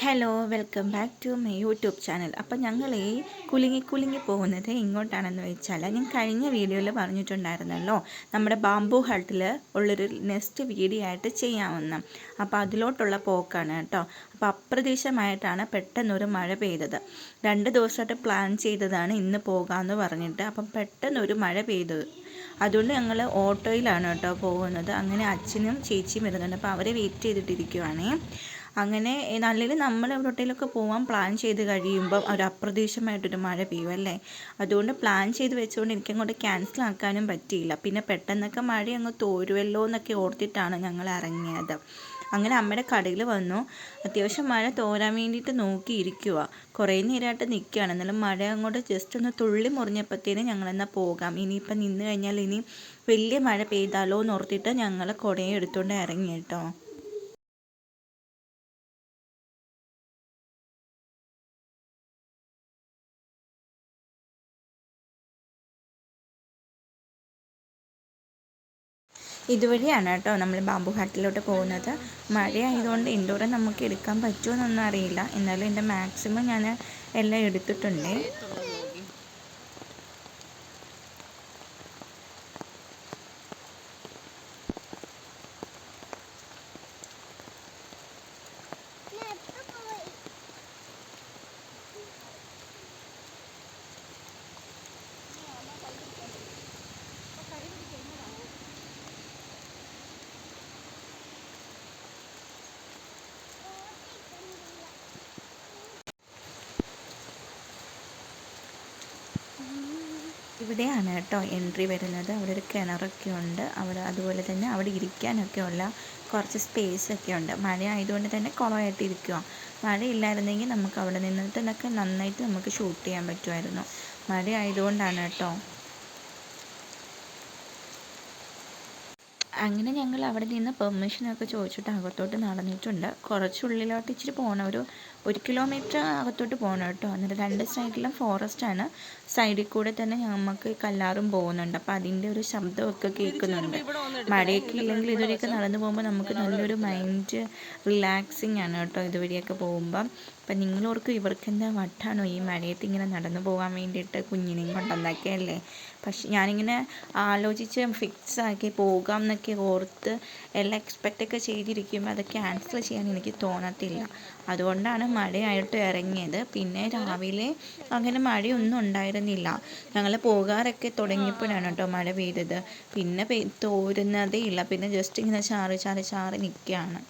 Hello welcome back to my YouTube channel. അപ്പോൾ ഞങ്ങൾ ഈ കുലുങ്ങി പോകുന്നത് ഇങ്ങോട്ടാണെന്ന് വെച്ചാൽ, ഞാൻ കഴിഞ്ഞ വീഡിയോയിൽ പറഞ്ഞിട്ടുണ്ടായിരുന്നല്ലോ നമ്മുടെ ബാംബു ഹട്ടിൽ ഉള്ളൊരു നെക്സ്റ്റ് വീഡിയോ ആയിട്ട് ചെയ്യാമെന്ന്. അപ്പോൾ അതിലോട്ടുള്ള പോക്കാണ് കേട്ടോ. അപ്പോൾ അപ്രതീക്ഷിതമായിട്ടാണ് പെട്ടെന്നൊരു മഴ പെയ്തത്. 2 ദിവസമായിട്ട് പ്ലാൻ ചെയ്തതാണ് ഇന്ന് പോകാമെന്ന് പറഞ്ഞിട്ട്. അപ്പം പെട്ടെന്നൊരു മഴ പെയ്തു. അതുകൊണ്ട് ഞങ്ങൾ ഓട്ടോയിലാണ് കേട്ടോ പോകുന്നത്. അങ്ങനെ അച്ഛനും ചേച്ചിയും വരുന്നുണ്ട്. അപ്പോൾ അവരെ വെയിറ്റ് ചെയ്തിട്ടിരിക്കുവാണേ. അങ്ങനെ നല്ലൊരു നമ്മൾ എവിടോട്ടേലൊക്കെ പോകാൻ പ്ലാൻ ചെയ്ത് കഴിയുമ്പോൾ ഒരു അപ്രതീക്ഷിതമായിട്ടൊരു മഴ പെയ്യും അല്ലേ. അതുകൊണ്ട് പ്ലാൻ ചെയ്ത് വെച്ചുകൊണ്ട് എനിക്കങ്ങോട്ട് ക്യാൻസൽ ആക്കാനും പറ്റിയില്ല. പിന്നെ പെട്ടെന്നൊക്കെ മഴ അങ്ങ് തോരുമല്ലോ എന്നൊക്കെ ഓർത്തിട്ടാണ് ഞങ്ങൾ ഇറങ്ങിയത്. അങ്ങനെ അമ്മയുടെ കടയിൽ വന്നു. അത്യാവശ്യം മഴ തോരാൻ വേണ്ടിയിട്ട് നോക്കിയിരിക്കുക. കുറേ നേരമായിട്ട് നിൽക്കുകയാണ്. എന്നാലും മഴ അങ്ങോട്ട് ജസ്റ്റ് ഒന്ന് തുള്ളി മുറിഞ്ഞപ്പോഴത്തേനും ഞങ്ങളെന്നാൽ പോകാം, ഇനിയിപ്പം നിന്ന് കഴിഞ്ഞാൽ ഇനി വലിയ മഴ പെയ്താലോ എന്ന് ഓർത്തിട്ട് ഞങ്ങൾ കുടയും എടുത്തുകൊണ്ട് ഇറങ്ങി കേട്ടോ. ഇതുവഴിയാണ് കേട്ടോ നമ്മൾ ബാംബു ഹാട്ടിലോട്ട് പോകുന്നത്. മഴയായതുകൊണ്ട് ഇൻഡോറിൽ നമുക്ക് എടുക്കാൻ പറ്റുമോ എന്നൊന്നും അറിയില്ല. എന്നാലും എൻ്റെ മാക്സിമം ഞാൻ എല്ലാം എടുത്തിട്ടുണ്ട്. ഇവിടെയാണ് കേട്ടോ എൻട്രി വരുന്നത്. അവിടെ ഒരു കിണറൊക്കെ ഉണ്ട്. അവിടെ അതുപോലെ തന്നെ അവിടെ ഇരിക്കാനൊക്കെ ഉള്ള കുറച്ച് സ്പേസൊക്കെ ഉണ്ട്. മഴ ആയതുകൊണ്ട് തന്നെ കുളമായിട്ട് ഇരിക്കുക. മഴയില്ലായിരുന്നെങ്കിൽ നമുക്ക് അവിടെ നിന്നിട്ടൊക്കെ നന്നായിട്ട് നമുക്ക് ഷൂട്ട് ചെയ്യാൻ പറ്റുമായിരുന്നു. മഴ ആയതുകൊണ്ടാണ് കേട്ടോ. അങ്ങനെ ഞങ്ങൾ അവിടെ നിന്ന് പെർമിഷനൊക്കെ ചോദിച്ചിട്ട് അകത്തോട്ട് നടന്നിട്ടുണ്ട്. കുറച്ചുള്ളിലോട്ട് ഇച്ചിരി പോകണം, ഒരു കിലോമീറ്റർ അകത്തോട്ട് പോകണം കേട്ടോ. എന്നിട്ട് 2 സൈഡിലും ഫോറസ്റ്റാണ്. സൈഡിൽ കൂടെ തന്നെ നമുക്ക് കല്ലാറും പോകുന്നുണ്ട്. അപ്പോൾ അതിൻ്റെ ഒരു ശബ്ദമൊക്കെ കേൾക്കുന്നുണ്ട്. മഴയൊക്കെ ഇല്ലെങ്കിൽ ഇതുവരെയൊക്കെ നടന്നു പോകുമ്പോൾ നമുക്ക് നല്ലൊരു മൈൻഡ് റിലാക്സിങ് ആണ് കേട്ടോ ഇതുവരെയൊക്കെ പോകുമ്പം. അപ്പം നിങ്ങളോർക്കും ഇവർക്കെന്താ വട്ടാണോ ഈ മഴയത്ത് ഇങ്ങനെ നടന്നു പോകാൻ വേണ്ടിയിട്ട് കുഞ്ഞിനെയും കൊണ്ടുവന്നൊക്കെ അല്ലേ. പക്ഷെ ഞാനിങ്ങനെ ആലോചിച്ച് ഫിക്സാക്കി പോകാം എന്നൊക്കെ ഓർത്ത് എല്ലാം എക്സ്പെക്റ്റൊക്കെ ചെയ്തിരിക്കുമ്പോൾ അത് ക്യാൻസൽ ചെയ്യാൻ എനിക്ക് തോന്നത്തില്ല. അതുകൊണ്ടാണ് മഴയായിട്ട് ഇറങ്ങിയത്. പിന്നെ രാവിലെ അങ്ങനെ മഴയൊന്നും ഉണ്ടായിരുന്നില്ല. ഞങ്ങൾ പോകാറൊക്കെ തുടങ്ങിയപ്പോഴാണ് കേട്ടോ മഴ പെയ്തത്. പിന്നെ തോരുന്നതേ ഇല്ല. പിന്നെ ജസ്റ്റ് ഇങ്ങനെ ചാറി നിൽക്കുകയാണ്.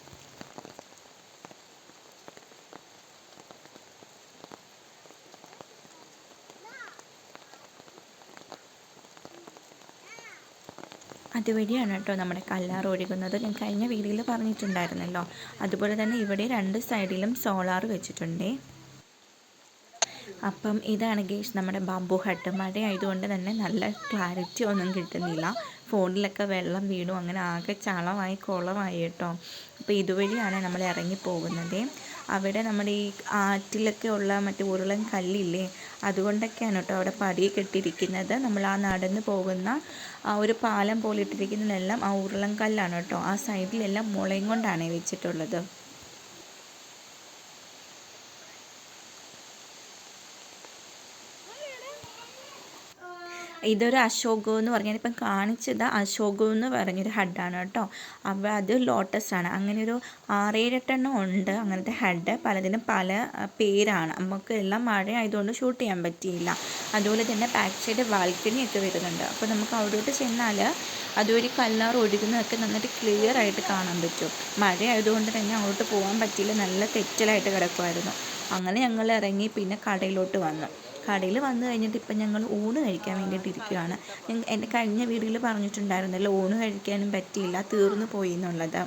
അതുവഴിയാണ് കേട്ടോ നമ്മുടെ കല്ലാർ ഒഴുകുന്നത്. ഞാൻ കഴിഞ്ഞ വീഡിയോയിൽ പറഞ്ഞിട്ടുണ്ടായിരുന്നല്ലോ. അതുപോലെ തന്നെ ഇവിടെ 2 സൈഡിലും സോളാർ വെച്ചിട്ടുണ്ട്. അപ്പം ഇതാണ് ഗൈസ് നമ്മുടെ ബാംബു ഹട്ട്. മഴയായതുകൊണ്ട് തന്നെ നല്ല ക്ലാരിറ്റി ഒന്നും കിട്ടുന്നില്ല. ഫോണിലൊക്കെ വെള്ളം വീണു. അങ്ങനെ ആകെ ചളമായി കുളമായി കേട്ടോ. അപ്പോൾ ഇതുവഴിയാണ് നമ്മൾ ഇറങ്ങിപ്പോകുന്നത്. അവിടെ നമ്മുടെ ഈ ആറ്റിലൊക്കെ ഉള്ള മറ്റേ ഉരുളൻ കല്ലില്ലേ, അതുകൊണ്ടൊക്കെയാണ് കേട്ടോ അവിടെ പടി കെട്ടിയിരിക്കുന്നത്. നമ്മൾ ആ നടന്ന് പോകുന്ന ആ ഒരു പാലം പോലെ ഇട്ടിരിക്കുന്നതെല്ലാം ആ ഉരുളൻ കല്ലാണ് കേട്ടോ. ആ സൈഡിലെല്ലാം മുളയും കൊണ്ടാണ് വെച്ചിട്ടുള്ളത്. ഇതൊരു അശോകോ എന്ന് പറഞ്ഞാൽ ഇപ്പം കാണിച്ചത് അശോകോ എന്ന് പറഞ്ഞൊരു ഹെഡാണ് കേട്ടോ. അപ്പോൾ അത് ലോട്ടസാണ്. അങ്ങനെ ഒരു 6-7 ഉണ്ട് അങ്ങനത്തെ ഹെഡ്. പലതിനും പല പേരാണ്. നമുക്ക് എല്ലാം മഴ ആയതുകൊണ്ട് ഷൂട്ട് ചെയ്യാൻ പറ്റിയില്ല. അതുപോലെ തന്നെ ബാക്ക് സൈഡ് ബാൽക്കണിയൊക്കെ വരുന്നുണ്ട്. അപ്പോൾ നമുക്ക് അവിടോട്ട് ചെന്നാൽ അതുവഴി കല്ലാർ ഒഴുകുന്നതൊക്കെ നന്നായിട്ട് ക്ലിയർ ആയിട്ട് കാണാൻ പറ്റും. മഴ ആയതുകൊണ്ട് തന്നെ അങ്ങോട്ട് പോകാൻ പറ്റിയില്ല. നല്ല തെറ്റലായിട്ട് കിടക്കുമായിരുന്നു. അങ്ങനെ ഞങ്ങൾ ഇറങ്ങി പിന്നെ കടയിലോട്ട് വന്നു. കടയിൽ വന്നു കഴിഞ്ഞിട്ട് ഇപ്പം ഞങ്ങൾ ഊണ് കഴിക്കാൻ വേണ്ടിയിട്ട് ഇരിക്കുകയാണ്. എൻ്റെ കഴിഞ്ഞ വീഡിയോയിൽ പറഞ്ഞിട്ടുണ്ടായിരുന്നല്ലോ ഊണ് കഴിക്കാനും പറ്റിയില്ല, തീർന്നു പോയി എന്നുള്ളത്.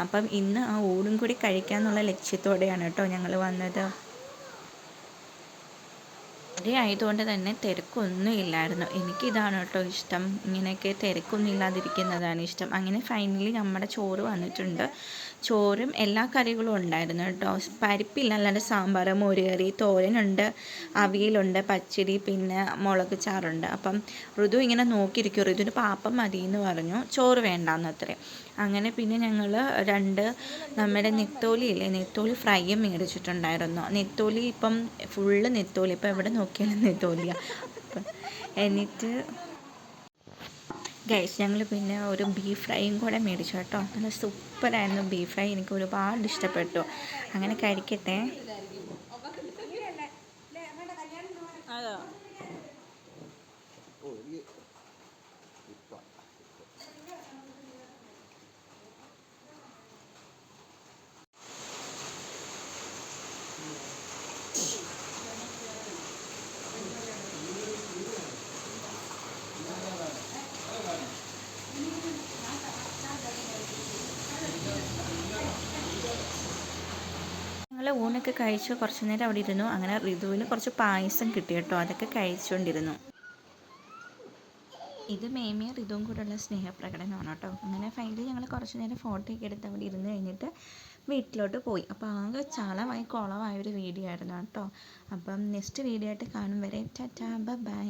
അപ്പം ഇന്ന് ആ ഊണും കൂടി കഴിക്കാമെന്നുള്ള ലക്ഷ്യത്തോടെയാണ് കേട്ടോ ഞങ്ങൾ വന്നത്. മഴ ആയതുകൊണ്ട് തന്നെ തിരക്കൊന്നും ഇല്ലായിരുന്നു. എനിക്കിതാണ് കേട്ടോ ഇഷ്ടം. ഇങ്ങനെയൊക്കെ തിരക്കൊന്നും ഇല്ലാതിരിക്കുന്നതാണ് ഇഷ്ടം. അങ്ങനെ ഫൈനലി നമ്മുടെ ചോറ് വന്നിട്ടുണ്ട്. ചോറും എല്ലാ കറികളും ഉണ്ടായിരുന്നു കേട്ടോ. പരിപ്പില്ല, അല്ലാണ്ട് സാമ്പാർ, മോരുകറി, തോരനുണ്ട്, അവിയലുണ്ട്, പച്ചടി, പിന്നെ മുളക് ചാറുണ്ട്. അപ്പം ഋതു ഇങ്ങനെ നോക്കിയിരിക്കും. ഋതുവിന് പാപ്പം മതി എന്ന് പറഞ്ഞു, ചോറ് വേണ്ടാന്ന് അത്രേ. അങ്ങനെ പിന്നെ ഞങ്ങൾ രണ്ട് നമ്മുടെ നെത്തോലി ഇല്ലേ, നെത്തോലി ഫ്രൈയും മേടിച്ചിട്ടുണ്ടായിരുന്നു. നെത്തോലി ഇപ്പം ഫുള്ള് നെത്തോലി, ഇപ്പം എവിടെ നോക്കിയാലും നെത്തോലിയാണ്. എന്നിട്ട് ഗൈസ് ഞങ്ങൾ പിന്നെ ഒരു ബീഫ് ഫ്രൈയും കൂടെ മേടിച്ചു കേട്ടോ. നല്ല സൂപ്പറായിരുന്നു ബീഫ് ഫ്രൈ, എനിക്ക് ഒരുപാട് ഇഷ്ടപ്പെട്ടു. അങ്ങനെ കഴിക്കട്ടെ. ഞങ്ങൾ ഊണൊക്കെ കഴിച്ച് കുറച്ച് നേരം അവിടെ ഇരുന്നു. അങ്ങനെ ഋതുവിന് കുറച്ച് പായസം കിട്ടി കേട്ടോ, അതൊക്കെ കഴിച്ചുകൊണ്ടിരുന്നു. ഇത് മേമിയും ഋതുവും കൂടെയുള്ള സ്നേഹപ്രകടനമാണ് കേട്ടോ. അങ്ങനെ ഫൈനലി ഞങ്ങൾ കുറച്ച് നേരം ഫോട്ടോയൊക്കെ എടുത്ത് അവിടെ ഇരുന്ന് കഴിഞ്ഞിട്ട് വീട്ടിലോട്ട് പോയി. അപ്പോൾ ആകെ ചളമായി കുളമായൊരു വീഡിയോ ആയിരുന്നു കേട്ടോ. അപ്പം നെക്സ്റ്റ് വീഡിയോ ആയിട്ട് കാണും വരെ ടാറ്റാ ബൈ.